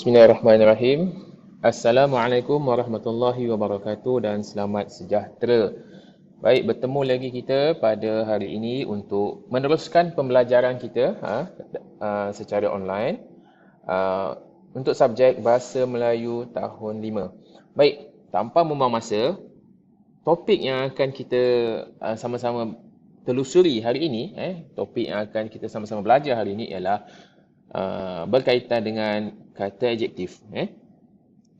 Bismillahirrahmanirrahim. Assalamualaikum warahmatullahi wabarakatuh dan selamat sejahtera. Baik, bertemu lagi kita pada hari ini untuk meneruskan pembelajaran kita secara online untuk subjek Bahasa Melayu tahun 5. Baik, tanpa membuang masa, topik yang akan kita sama-sama telusuri hari ini, topik yang akan kita sama-sama belajar hari ini ialah berkaitan dengan kata adjektif.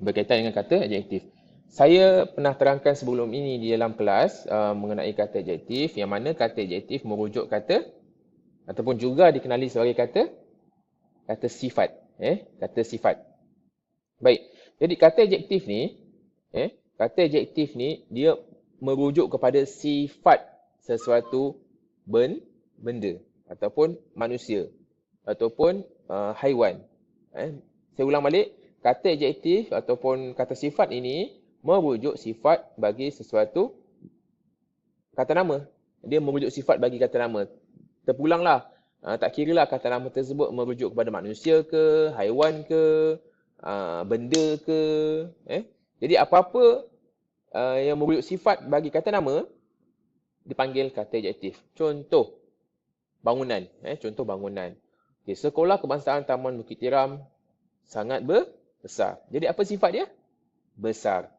Berkaitan dengan kata adjektif. Saya pernah terangkan sebelum ini di dalam kelas mengenai kata adjektif, yang mana kata adjektif merujuk kata ataupun juga dikenali sebagai kata sifat. Kata sifat. Baik, jadi kata adjektif ni dia merujuk kepada sifat sesuatu benda ataupun manusia ataupun haiwan. Saya ulang balik, kata adjektif ataupun kata sifat ini merujuk sifat bagi sesuatu kata nama. Dia merujuk sifat bagi kata nama. Terpulanglah. Tak kiralah kata nama tersebut merujuk kepada manusia ke, haiwan ke, benda ke. Jadi apa-apa yang merujuk sifat bagi kata nama dipanggil kata adjektif. Contoh bangunan. Contoh bangunan. Okay, Sekolah Kebangsaan Taman Bukit Tiram sangat besar. Jadi apa sifat dia? Besar.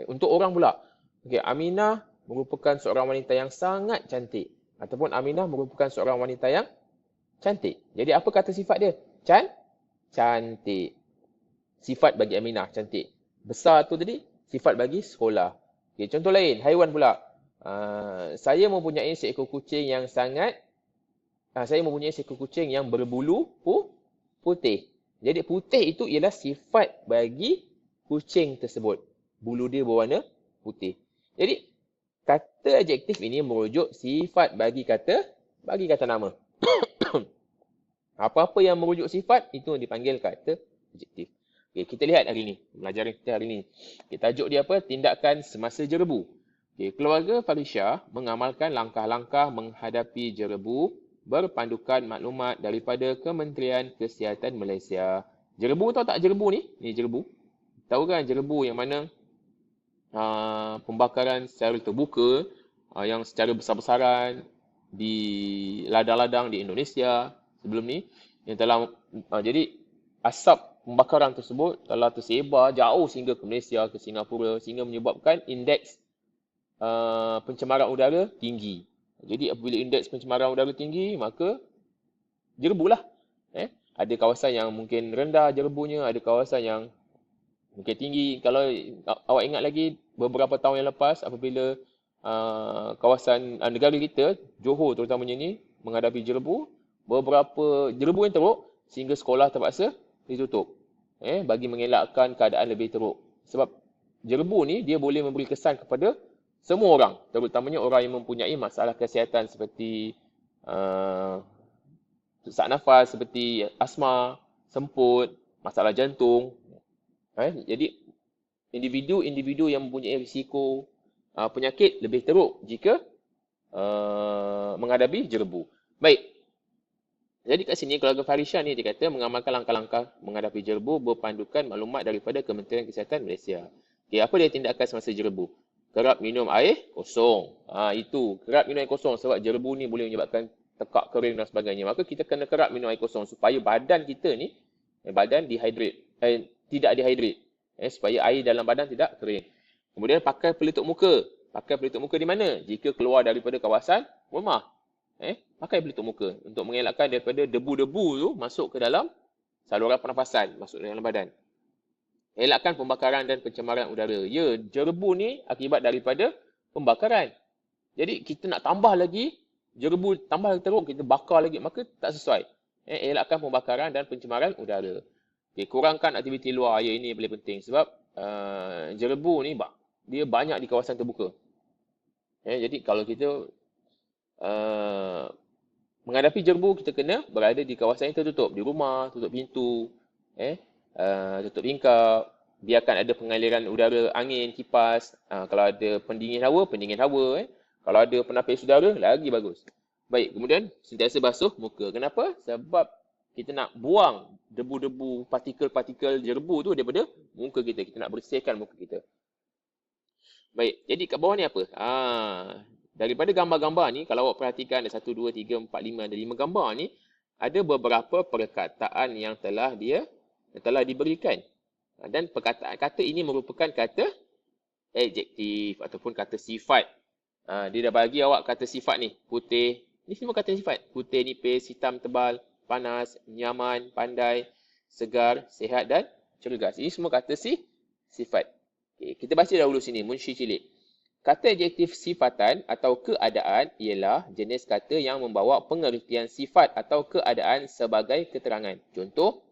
Untuk orang pula. Okay, Aminah merupakan seorang wanita yang sangat cantik. Ataupun Aminah merupakan seorang wanita yang cantik. Jadi apa kata sifat dia? Cantik. Sifat bagi Aminah, cantik. Besar tu tadi, sifat bagi sekolah. Okay, contoh lain, haiwan pula. Saya mempunyai seekor kucing yang berbulu putih. Jadi putih itu ialah sifat bagi kucing tersebut. Bulu dia berwarna putih. Jadi kata adjektif ini merujuk sifat bagi kata nama. Apa-apa yang merujuk sifat itu dipanggil kata adjektif. Okay, kita lihat hari ini, pelajaran kita hari ini. Okay, tajuk dia apa? Tindakan semasa jerebu. Okay, keluarga Farisha mengamalkan langkah-langkah menghadapi jerebu berpandukan maklumat daripada Kementerian Kesihatan Malaysia. Jerebu, tahu tak jerebu ni? Ni jerebu. Tahu kan jerebu yang mana pembakaran secara terbuka yang secara besar-besaran di ladang-ladang di Indonesia sebelum ni yang telah jadi asap pembakaran tersebut telah tersebar jauh sehingga ke Malaysia, ke Singapura, sehingga menyebabkan indeks pencemaran udara tinggi. Jadi apabila indeks pencemaran udara tinggi, maka jerebulah. Ada kawasan yang mungkin rendah jerebunya, ada kawasan yang mungkin tinggi. Kalau awak ingat lagi beberapa tahun yang lepas apabila kawasan negara kita, Johor terutamanya ni, menghadapi jerebu, beberapa jerebu yang teruk sehingga sekolah terpaksa ditutup. Bagi mengelakkan keadaan lebih teruk. Sebab jerebu ni dia boleh memberi kesan kepada semua orang, terutamanya orang yang mempunyai masalah kesihatan seperti sesak nafas, seperti asma, semput, masalah jantung. Jadi individu-individu yang mempunyai risiko penyakit lebih teruk jika menghadapi jerebu. Baik. Jadi kat sini keluarga Farisha ni dia kata mengamalkan langkah-langkah menghadapi jerebu berpandukan maklumat daripada Kementerian Kesihatan Malaysia. Okay, apa dia tindakan semasa jerebu? Kerap minum air kosong. Itu, kerap minum air kosong sebab jerebu ni boleh menyebabkan tekak kering dan sebagainya. Maka kita kena kerap minum air kosong supaya badan kita ni, badan tidak dehydrate. Supaya air dalam badan tidak kering. Kemudian pakai pelitup muka. Pakai pelitup muka di mana? Jika keluar daripada kawasan rumah. Pakai pelitup muka untuk mengelakkan daripada debu-debu tu masuk ke dalam saluran pernafasan, masuk dalam badan. Elakkan pembakaran dan pencemaran udara. Ya, jerebu ni akibat daripada pembakaran. Jadi kita nak tambah lagi, jerebu tambah teruk, kita bakar lagi, maka tak sesuai. Elakkan pembakaran dan pencemaran udara. Okay, kurangkan aktiviti luar. Ya, ini paling penting. Sebab jerebu ni dia banyak di kawasan terbuka. Jadi kalau kita menghadapi jerebu, kita kena berada di kawasan yang tertutup. Di rumah, tutup pintu, tutup tingkap, biarkan ada pengaliran udara, angin, kipas. Kalau ada pendingin hawa. Kalau ada penapis udara, lagi bagus. Baik, kemudian sentiasa basuh muka. Kenapa? Sebab kita nak buang debu-debu, partikel-partikel jerbu tu daripada muka kita. Kita nak bersihkan muka kita. Baik, jadi kat bawah ni apa? Daripada gambar-gambar ni, kalau awak perhatikan ada 1, 2, 3, 4, 5, ada 5 gambar ni, ada beberapa perkataan yang telah diberikan. Dan perkataan kata ini merupakan kata adjektif ataupun kata sifat. Dia dah bagi awak kata sifat ni. Putih, ni semua kata sifat. Putih, nipis, hitam, tebal, panas, nyaman, pandai, segar, sihat dan cergas. Ini semua kata sifat. Okay, kita baca dahulu sini, Munshi Cilik. Kata adjektif sifatan atau keadaan ialah jenis kata yang membawa pengertian sifat atau keadaan sebagai keterangan. Contoh,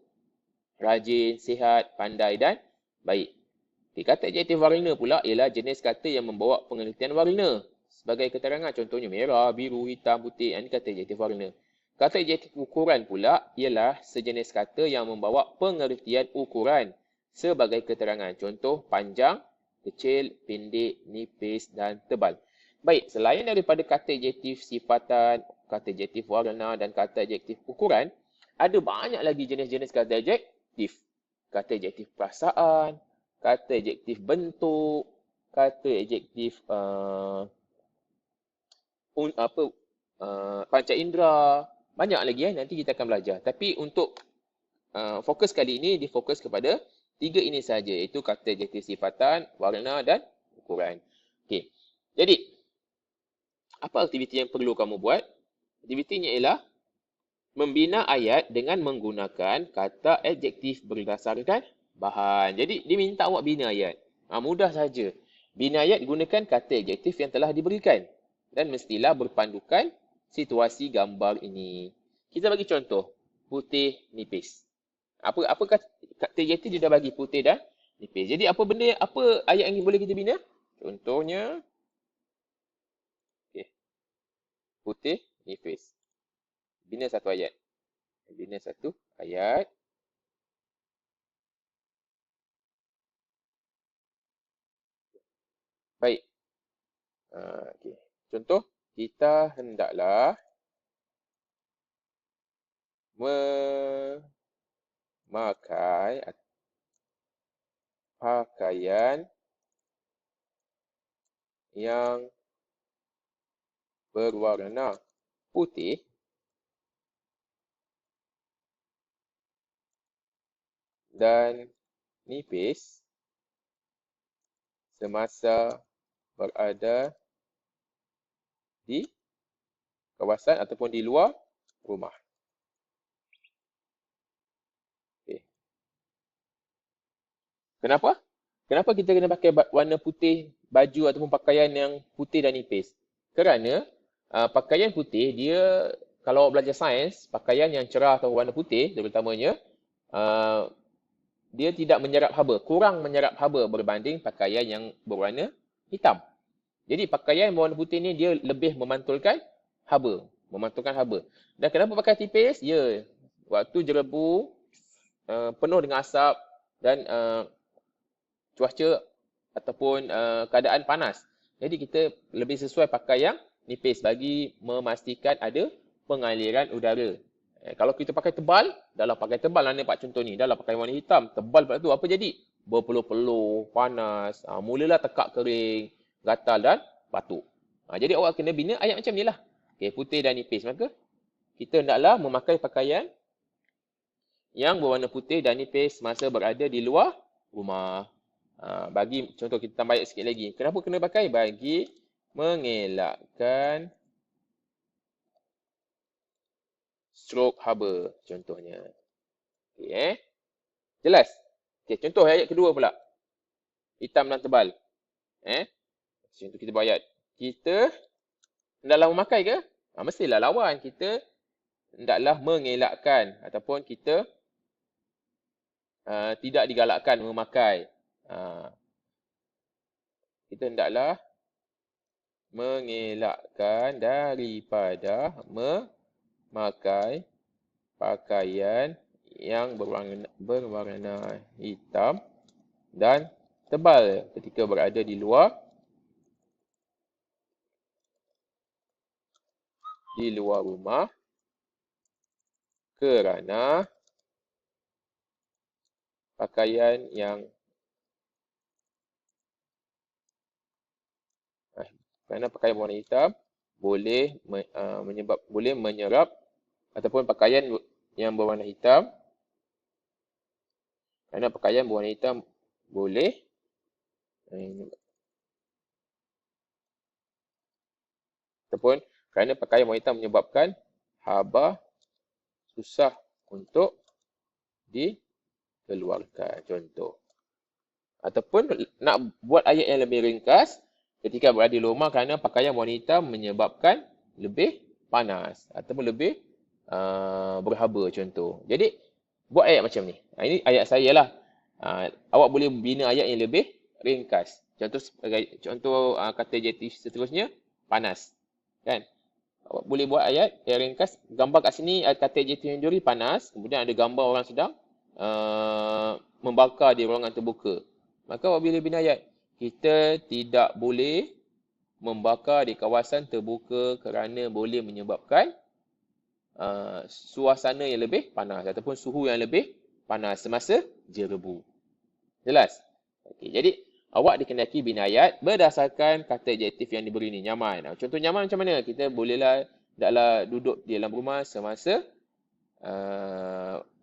rajin, sihat, pandai dan baik. Okay, kata adjektif warna pula ialah jenis kata yang membawa pengertian warna sebagai keterangan. Contohnya merah, biru, hitam, putih. Ini kata adjektif warna. Kata adjektif ukuran pula ialah sejenis kata yang membawa pengertian ukuran sebagai keterangan. Contoh, panjang, kecil, pendek, nipis dan tebal. Baik, selain daripada kata adjektif sifatan, kata adjektif warna dan kata adjektif ukuran, ada banyak lagi jenis-jenis kata adjektif. Kata adjektif perasaan, kata adjektif bentuk, kata adjektif panca indera, banyak lagi nanti kita akan belajar. Tapi untuk fokus kali ini difokus kepada 3 ini saja, iaitu kata adjektif sifatan, warna dan ukuran. Okey. Jadi, apa aktiviti yang perlu kamu buat? Aktivitinya ialah membina ayat dengan menggunakan kata adjektif berdasarkan bahan. Jadi, diminta awak bina ayat. Mudah saja. Bina ayat gunakan kata adjektif yang telah diberikan dan mestilah berpandukan situasi gambar ini. Kita bagi contoh, putih, nipis. Apa kata adjektif dia dah bagi, putih dan nipis. Jadi apa ayat yang boleh kita bina? Contohnya, putih, nipis. Bina satu ayat. Baik. Contoh, kita hendaklah memakai pakaian yang berwarna putih dan nipis semasa berada di kawasan ataupun di luar rumah. Kenapa? Kenapa kita kena pakai warna putih baju ataupun pakaian yang putih dan nipis? Kerana pakaian putih dia, kalau awak belajar sains, pakaian yang cerah atau warna putih terutamanya, dia tidak menyerap haba, kurang menyerap haba berbanding pakaian yang berwarna hitam. Jadi pakaian berwarna putih ni dia lebih memantulkan haba. Dan kenapa pakai tipis? Ya, waktu jerebu penuh dengan asap dan cuaca ataupun keadaan panas. Jadi kita lebih sesuai pakai yang nipis bagi memastikan ada pengaliran udara. Kalau kita pakai tebal, dah pakai tebal lah nampak contoh ni. Dah pakai warna hitam, tebal pula tu. Apa jadi? Berpeluh-peluh, panas, mulalah tekak kering, gatal dan batuk. Jadi awak kena bina ayat macam ni lah. Putih dan nipis. Maka kita hendaklah memakai pakaian yang berwarna putih dan nipis masa berada di luar rumah. Bagi contoh, kita tambah ayat sikit lagi. Kenapa kena pakai? Bagi mengelakkan strok haba contohnya. Jelas? Contoh ayat kedua pula. Hitam dan tebal. Contoh kita buat ayat. Kita hendaklah memakai ke? Mestilah lawan. Kita hendaklah mengelakkan ataupun kita tidak digalakkan memakai. Kita hendaklah mengelakkan daripada memakai pakaian yang berwarna hitam dan tebal ketika berada di luar rumah kerana pakaian yang kerana pakaian berwarna hitam boleh boleh menyerap, ataupun pakaian yang berwarna hitam, kerana pakaian berwarna hitam boleh ataupun kerana pakaian berwarna hitam menyebabkan haba susah untuk dikeluarkan, contoh. Ataupun nak buat ayat yang lebih ringkas, ketika berada di rumah kerana pakaian warna hitam menyebabkan lebih panas ataupun lebih berhaba, contoh. Jadi, buat ayat macam ni. Ini ayat saya lah. Awak boleh bina ayat yang lebih ringkas. Contoh kata adjektif seterusnya, panas. Kan? Awak boleh buat ayat yang ringkas. Gambar kat sini kata adjektif yang juri panas. Kemudian ada gambar orang sedang membakar di ruangan terbuka. Maka awak boleh bina ayat, kita tidak boleh membakar di kawasan terbuka kerana boleh menyebabkan suasana yang lebih panas ataupun suhu yang lebih panas semasa jerebu. Jelas? Okey, jadi awak dikendaki bina ayat berdasarkan kata adjektif yang diberi ni, nyaman. Contoh nyaman macam mana? Kita bolehlah taklah duduk di dalam rumah semasa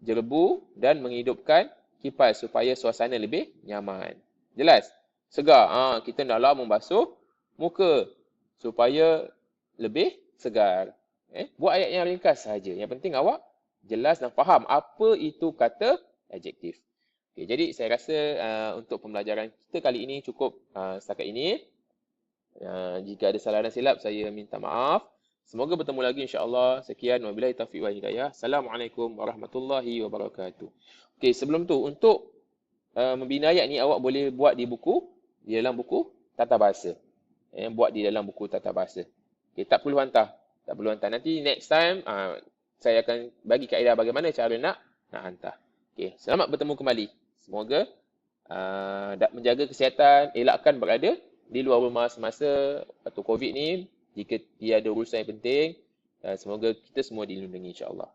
jerebu dan menghidupkan kipas supaya suasana lebih nyaman. Jelas? Segar. Kita naklah membasuh muka supaya lebih segar. Buat ayat yang ringkas sahaja. Yang penting awak jelas dan faham apa itu kata adjektif. Okay, jadi saya rasa untuk pembelajaran kita kali ini cukup setakat ini. Jika ada salah dan silap, saya minta maaf. Semoga bertemu lagi insya-Allah. Sekian, wabillahi taufiq wal hidayah. Assalamualaikum warahmatullahi wabarakatuh. Okey, sebelum tu untuk membina ayat ni awak boleh buat di dalam buku tata bahasa. Buat di dalam buku tata bahasa. Okey, tak perlu hantar. Nanti next time saya akan bagi kaedah bagaimana cara nak hantar. Okey, selamat bertemu kembali. Semoga menjaga kesihatan, elakkan berada di luar rumah semasa waktu COVID ni. Jika tiada urusan yang penting, semoga kita semua dilindungi insya-Allah.